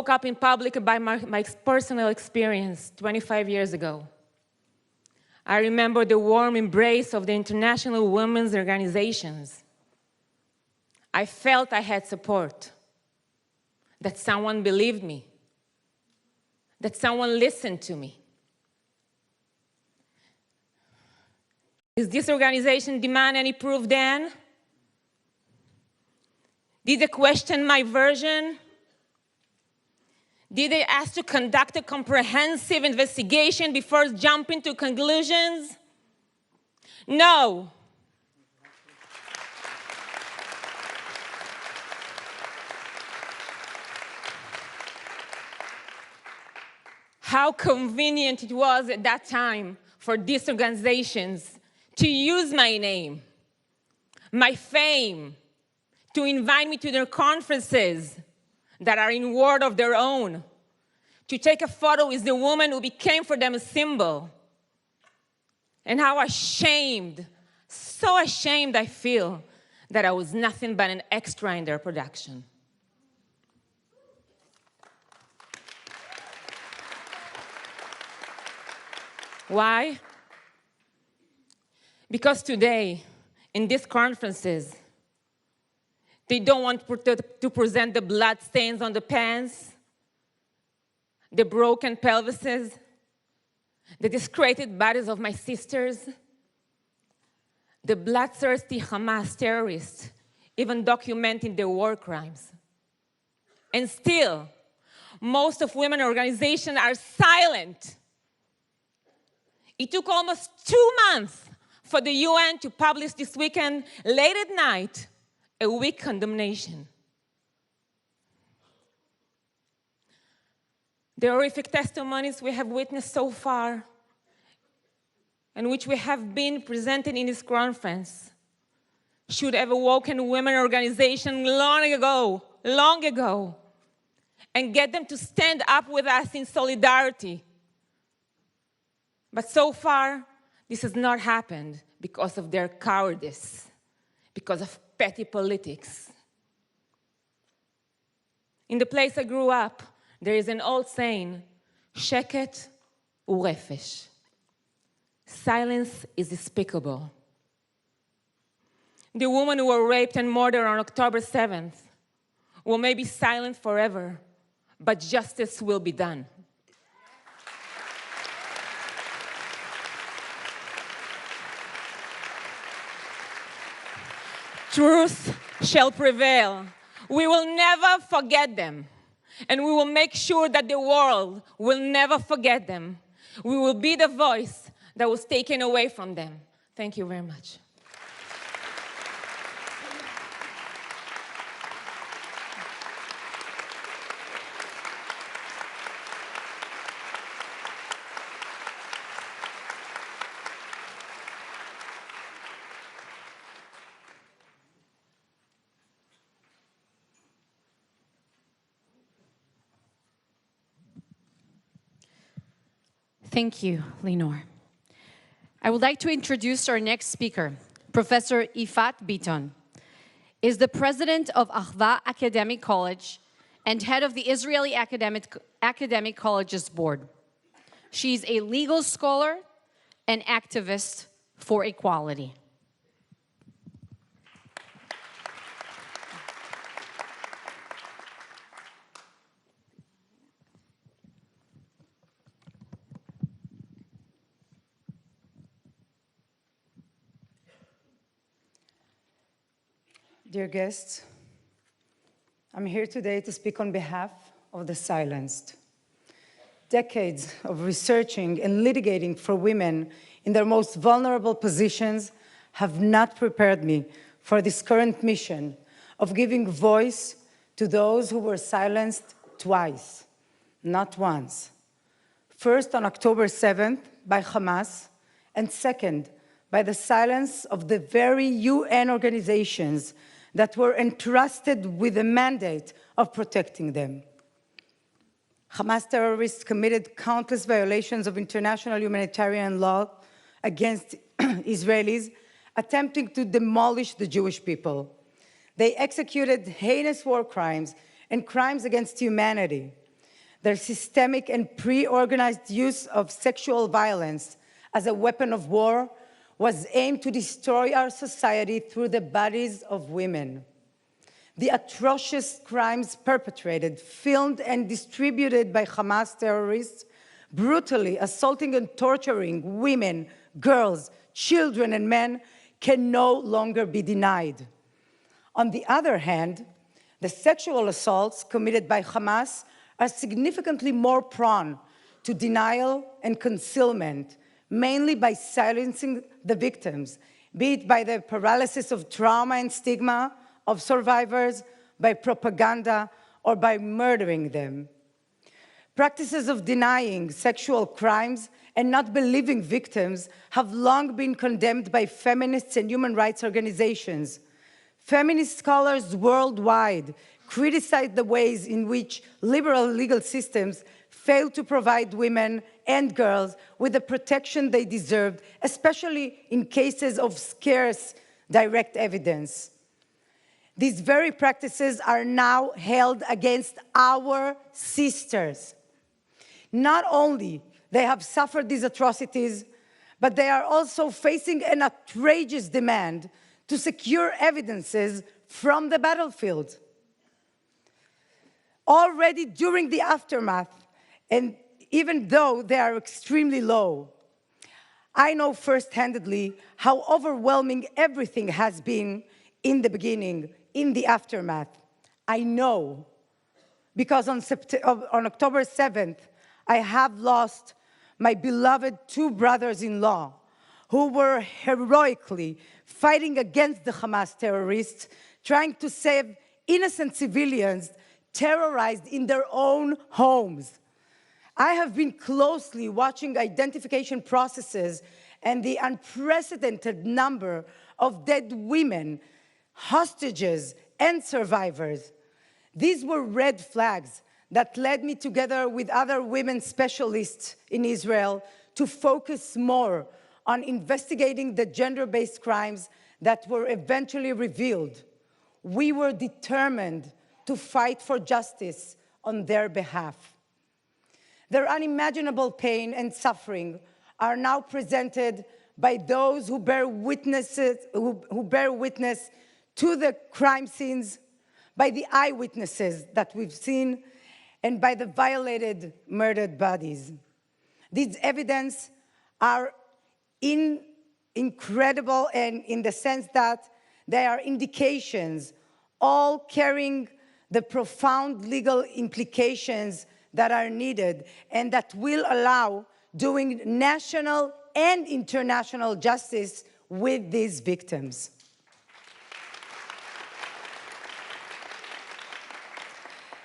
spoke up in public about my personal experience 25 years ago. I remember the warm embrace of the international women's organizations. I felt I had support, that someone believed me, that someone listened to me. Does this organization demand any proof then? Did they question my version? Did they ask to conduct a comprehensive investigation before jumping to conclusions? No. How convenient it was at that time for these organizations to use my name, my fame, to invite me to their conferences that are in word of their own, to take a photo with the woman who became for them a symbol. And how ashamed, so ashamed I feel that I was nothing but an extra in their production. Why? Because today, in these conferences, they don't want to present the blood stains on the pants, the broken pelvises, the discredited bodies of my sisters, the bloodthirsty Hamas terrorists, even documenting their war crimes. And still, most of women organizations are silent. It took almost 2 months for the UN to publish this weekend, late at night, a weak condemnation. The horrific testimonies we have witnessed so far, and which we have been presented in this conference, should have awoken women organizations long ago, and get them to stand up with us in solidarity. But so far, this has not happened because of their cowardice, because of petty politics. In the place I grew up, there is an old saying, sheket u refesh. Silence is despicable. The women who were raped and murdered on October 7th will maybe be silent forever, but justice will be done. Truth shall prevail. We will never forget them. And we will make sure that the world will never forget them. We will be the voice that was taken away from them. Thank you very much. Thank you, Lenore. I would like to introduce our next speaker, Professor Ifat Biton. Is the president of Ahva Academic College and head of the Israeli Academic Colleges Board. She's a legal scholar and activist for equality. Dear guests, I'm here today to speak on behalf of the silenced. Decades of researching and litigating for women in their most vulnerable positions have not prepared me for this current mission of giving voice to those who were silenced twice, not once. First on October 7th by Hamas, and second by the silence of the very UN organizations that were entrusted with the mandate of protecting them. Hamas terrorists committed countless violations of international humanitarian law against Israelis, attempting to demolish the Jewish people. They executed heinous war crimes and crimes against humanity. their systemic and pre-organized use of sexual violence as a weapon of war was aimed to destroy our society through the bodies of women. The atrocious crimes perpetrated, filmed, and distributed by Hamas terrorists, brutally assaulting and torturing women, girls, children, and men, can no longer be denied. On the other hand, the sexual assaults committed by Hamas are significantly more prone to denial and concealment, mainly by silencing the victims, be it by the paralysis of trauma and stigma of survivors, by propaganda, or by murdering them. Practices of denying sexual crimes and not believing victims have long been condemned by feminists and human rights organizations. Feminist scholars worldwide criticize the ways in which liberal legal systems fail to provide women and girls with the protection they deserved, especially in cases of scarce direct evidence. These very practices are now held against our sisters. Not only they have suffered these atrocities, but they are also facing an outrageous demand to secure evidences from the battlefield. Already during the aftermath, and even though they are extremely low, I know first-handedly how overwhelming everything has been in the beginning, in the aftermath. I know because on October 7th, I have lost my beloved two brothers-in-law who were heroically fighting against the Hamas terrorists, trying to save innocent civilians terrorized in their own homes. I have been closely watching identification processes and the unprecedented number of dead women, hostages, and survivors. These were red flags that led me, together with other women specialists in Israel, to focus more on investigating the gender-based crimes that were eventually revealed. We were determined to fight for justice on their behalf. Their unimaginable pain and suffering are now presented by those who bear witness to the crime scenes, by the eyewitnesses that we've seen, and by the violated, murdered bodies. These evidence are incredible, and in the sense that they are indications, all carrying the profound legal implications that are needed and that will allow doing national and international justice with these victims.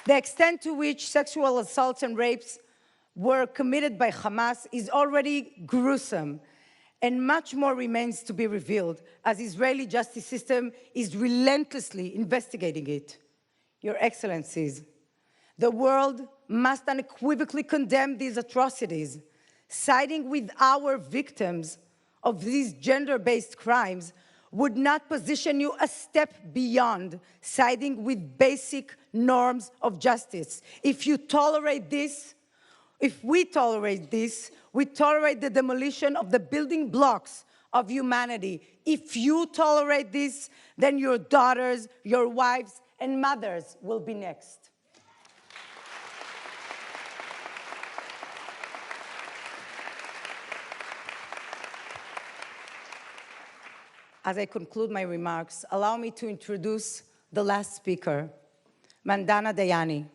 The extent to which sexual assaults and rapes were committed by Hamas is already gruesome, and much more remains to be revealed as the Israeli justice system is relentlessly investigating it. Your Excellencies, the world must unequivocally condemn these atrocities. Siding with our victims of these gender-based crimes would not position you a step beyond siding with basic norms of justice. If you tolerate this, if we tolerate this, we tolerate the demolition of the building blocks of humanity. If you tolerate this, then your daughters, your wives, and mothers will be next. As I conclude my remarks, allow me to introduce the last speaker, Mandana Dayani.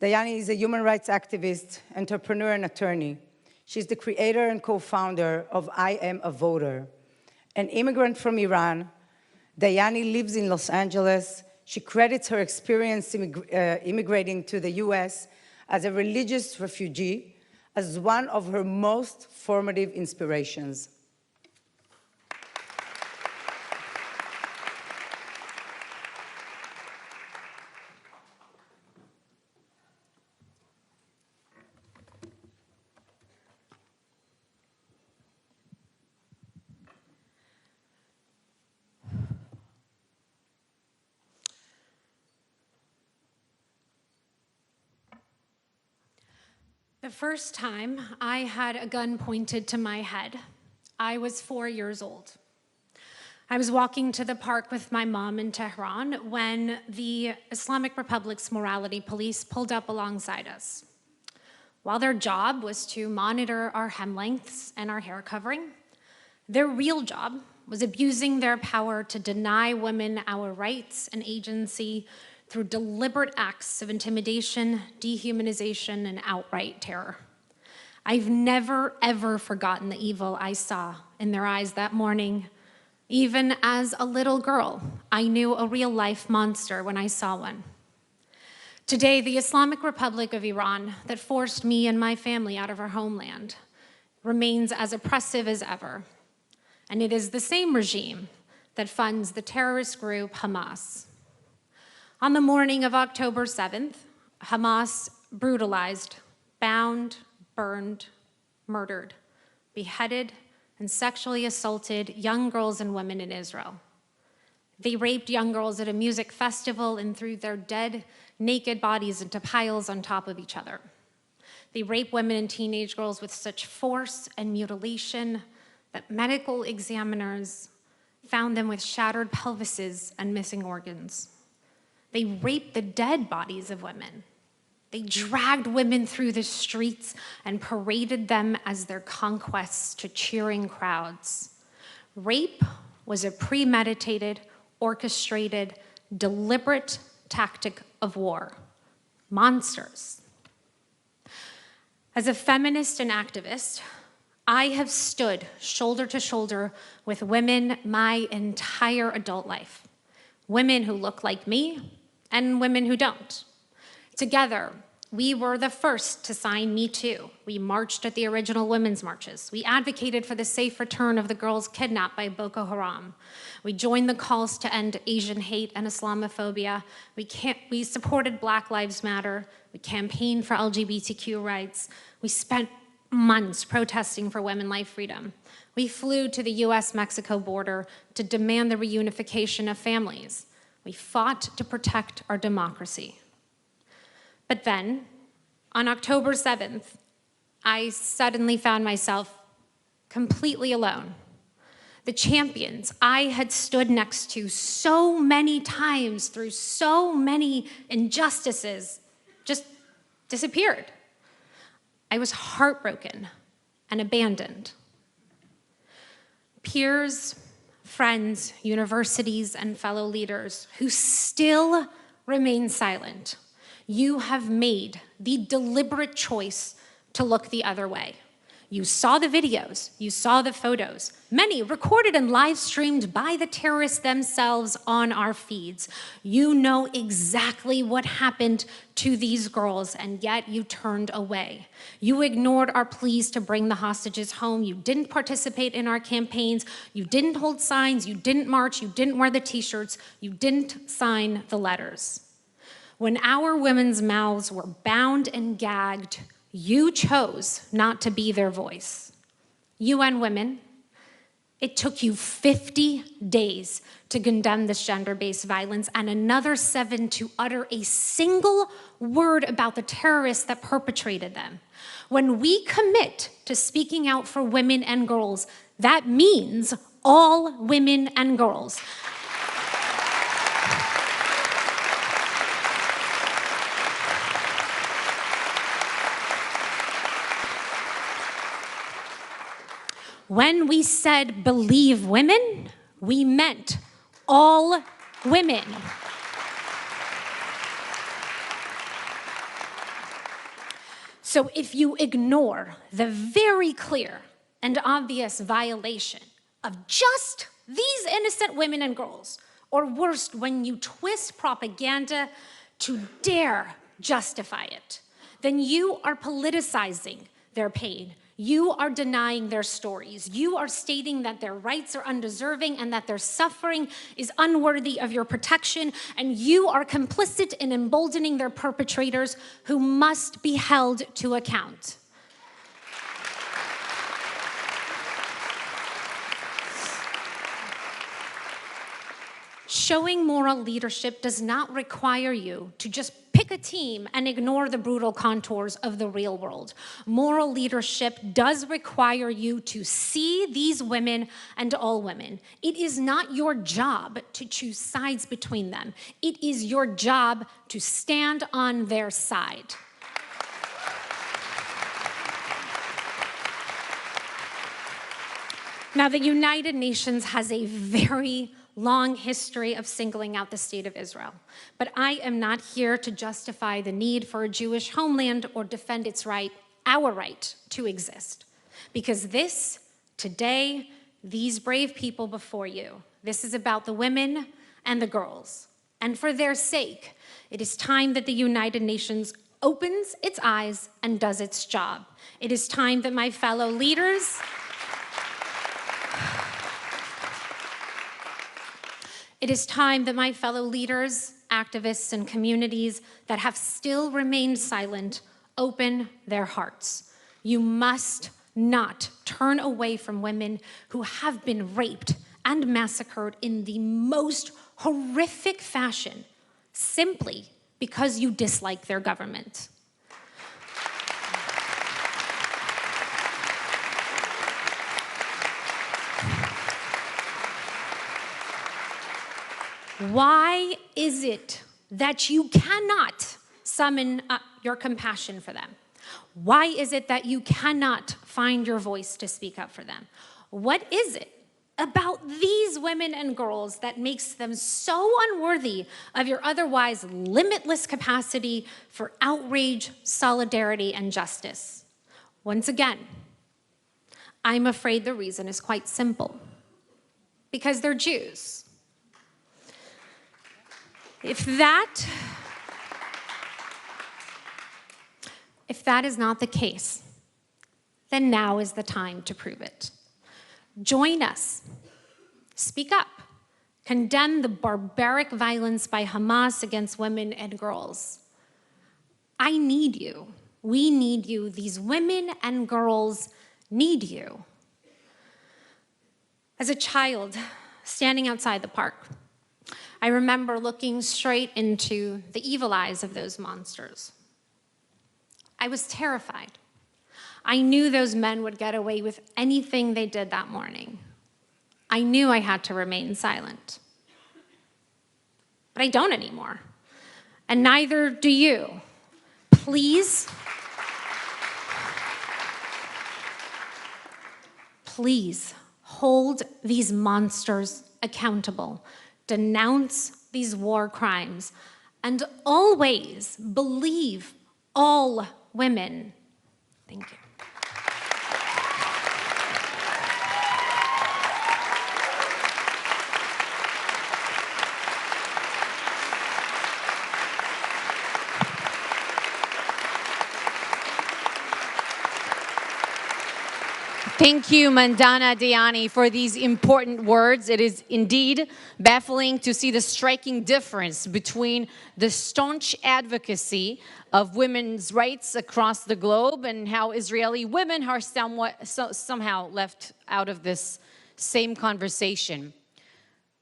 Dayani is a human rights activist, entrepreneur, and attorney. She's the creator and co-founder of I Am a Voter. An immigrant from Iran, Dayani lives in Los Angeles. She credits her experience immigrating to the US as a religious refugee as one of her most formative inspirations. The first time I had a gun pointed to my head, I was 4 years old. I was walking to the park with my mom in Tehran when the Islamic Republic's morality police pulled up alongside us. While their job was to monitor our hem lengths and our hair covering, their real job was abusing their power to deny women our rights and agency through deliberate acts of intimidation, dehumanization, and outright terror. I've never, ever forgotten the evil I saw in their eyes that morning. Even as a little girl, I knew a real-life monster when I saw one. Today, the Islamic Republic of Iran that forced me and my family out of our homeland remains as oppressive as ever. And it is the same regime that funds the terrorist group Hamas. On the morning of October 7th, Hamas brutalized, bound, burned, murdered, beheaded, and sexually assaulted young girls and women in Israel. They raped young girls at a music festival and threw their dead, naked bodies into piles on top of each other. They raped women and teenage girls with such force and mutilation that medical examiners found them with shattered pelvises and missing organs. They raped the dead bodies of women. They dragged women through the streets and paraded them as their conquests to cheering crowds. Rape was a premeditated, orchestrated, deliberate tactic of war. Monsters. As a feminist and activist, I have stood shoulder to shoulder with women my entire adult life. Women who look like me and women who don't. Together, we were the first to sign Me Too. We marched at the original women's marches. We advocated for the safe return of the girls kidnapped by Boko Haram. We joined the calls to end Asian hate and Islamophobia. We supported Black Lives Matter. We campaigned for LGBTQ rights. We spent months protesting for women life freedom. We flew to the US-Mexico border to demand the reunification of families. We fought to protect our democracy. But then, on October 7th, I suddenly found myself completely alone. The champions I had stood next to so many times through so many injustices just disappeared. I was heartbroken and abandoned. Peers, friends, universities, and fellow leaders who still remain silent, you have made the deliberate choice to look the other way. You saw the videos, you saw the photos, many recorded and live streamed by the terrorists themselves on our feeds. You know exactly what happened to these girls, and yet you turned away. You ignored our pleas to bring the hostages home. You didn't participate in our campaigns. You didn't hold signs. You didn't march. You didn't wear the t-shirts. You didn't sign the letters. When our women's mouths were bound and gagged, you chose not to be their voice. UN Women, it took you 50 days to condemn this gender-based violence and another 7 to utter a single word about the terrorists that perpetrated them. When we commit to speaking out for women and girls, that means all women and girls. When we said believe women, we meant all women. So if you ignore the very clear and obvious violation of just these innocent women and girls, or worse, when you twist propaganda to dare justify it, then you are politicizing their pain. You are denying their stories. You are stating that their rights are undeserving and that their suffering is unworthy of your protection, and you are complicit in emboldening their perpetrators who must be held to account. Showing moral leadership does not require you to just pick pick a team and ignore the brutal contours of the real world. Moral leadership does require you to see these women and all women. It is not your job to choose sides between them. It is your job to stand on their side. Now, the United Nations has a very long history of singling out the state of Israel. But I am not here to justify the need for a Jewish homeland or defend its right, our right, to exist. Because this, today, these brave people before you, this is about the women and the girls. And for their sake, it is time that the United Nations opens its eyes and does its job. It is time that my fellow leaders activists, and communities that have still remained silent open their hearts. You must not turn away from women who have been raped and massacred in the most horrific fashion simply because you dislike their government. Why is it that you cannot summon up your compassion for them? Why is it that you cannot find your voice to speak up for them? What is it about these women and girls that makes them so unworthy of your otherwise limitless capacity for outrage, solidarity, and justice? Once again, I'm afraid the reason is quite simple. Because they're Jews. If that is not the case, then now is the time to prove it. Join us. Speak up. Condemn the barbaric violence by Hamas against women and girls. I need you. We need you. These women and girls need you. As a child, standing outside the park, I remember looking straight into the evil eyes of those monsters. I was terrified. I knew those men would get away with anything they did that morning. I knew I had to remain silent. But I don't anymore. And neither do you. Please, please hold these monsters accountable. Denounce these war crimes, and always believe all women. Thank you. Thank you, Mandana Dayani, for these important words. It is indeed baffling to see the striking difference between the staunch advocacy of women's rights across the globe and how Israeli women are somehow left out of this same conversation.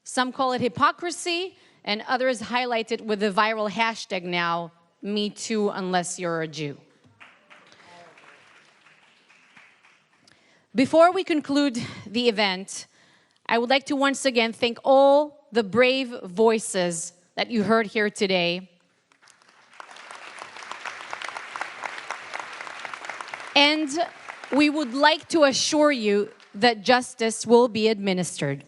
Some call it hypocrisy, and others highlight it with the viral hashtag now, #MeToo unless you're a Jew. Before we conclude the event, I would like to once again thank all the brave voices that you heard here today. And we would like to assure you that justice will be administered.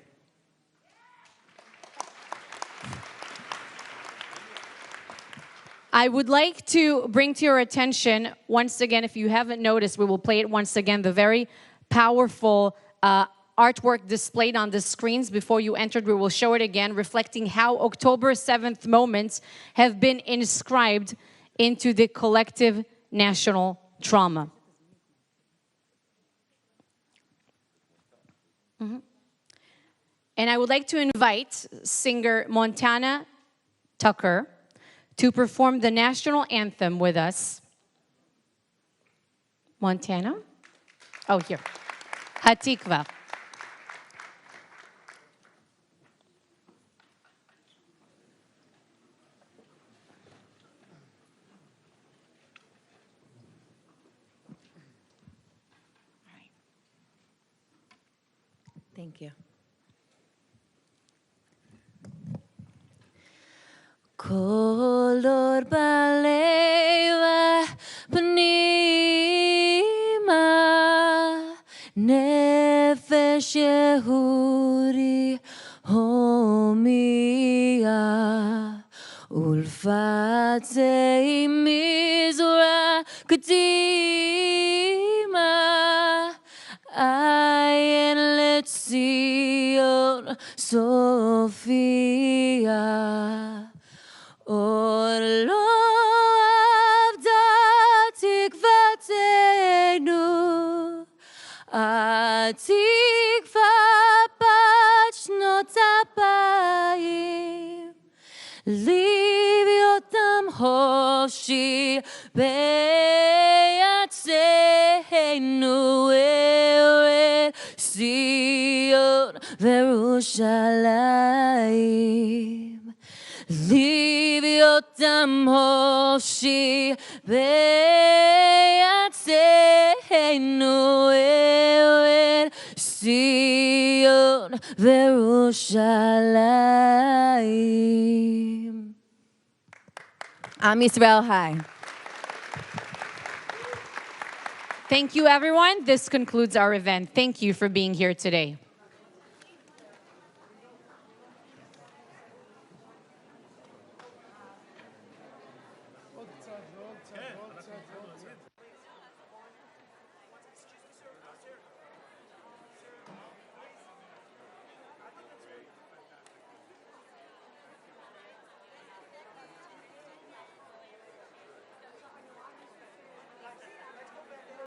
I would like to bring to your attention, once again, if you haven't noticed, we will play it once again, the very powerful artwork displayed on the screens before you entered. We will show it again, reflecting how October 7th moments have been inscribed into the collective national trauma. And I would like to invite singer Montana Tucker to perform the national anthem with us. Montana? Oh, here. Hatikva. Thank you. Kolor baleva pnima nefesh Yehudi homia ulfatzei mizura kadima ayin letzion Sophia. Olo avda tikvatenu, atikva bat shnot apayim, livyotam hofshi be'atzeinu eret Zion ve'Yerushalayim. Livyotam hofshi be'atzeinu eret Zion ve'Yerushalayim. Am Yisrael Hai. Thank you, everyone. This concludes our event. Thank you for being here today.